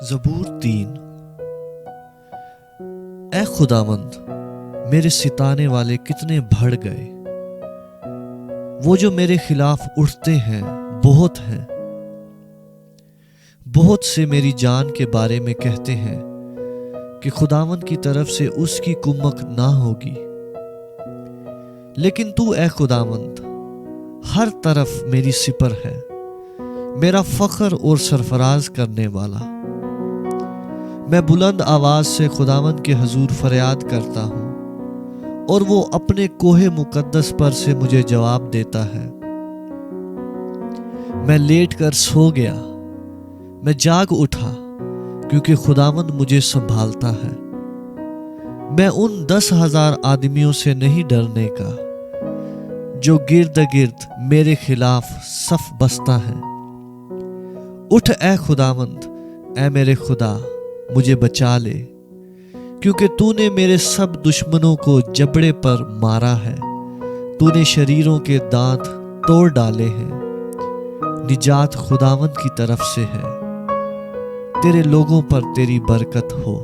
زبور 3۔ اے خداوند، میرے ستانے والے کتنے بڑھ گئے، وہ جو میرے خلاف اٹھتے ہیں بہت ہیں۔ بہت سے میری جان کے بارے میں کہتے ہیں کہ خداوند کی طرف سے اس کی کمک نہ ہوگی، لیکن تو اے خداوند ہر طرف میری سپر ہے، میرا فخر اور سرفراز کرنے والا۔ میں بلند آواز سے خداوند کے حضور فریاد کرتا ہوں، اور وہ اپنے کوہ مقدس پر سے مجھے جواب دیتا ہے۔ میں لیٹ کر سو گیا، میں جاگ اٹھا، کیونکہ خداوند مجھے سنبھالتا ہے۔ میں ان 10,000 آدمیوں سے نہیں ڈرنے کا جو گرد گرد میرے خلاف صف بستہ ہیں۔ اٹھ اے خداوند، اے میرے خدا، مجھے بچا لے، کیونکہ تو نے میرے سب دشمنوں کو جبڑے پر مارا ہے۔ تو نے شریروں کے دانت توڑ ڈالے ہیں۔ نجات خداوند کی طرف سے ہے، تیرے لوگوں پر تیری برکت ہو۔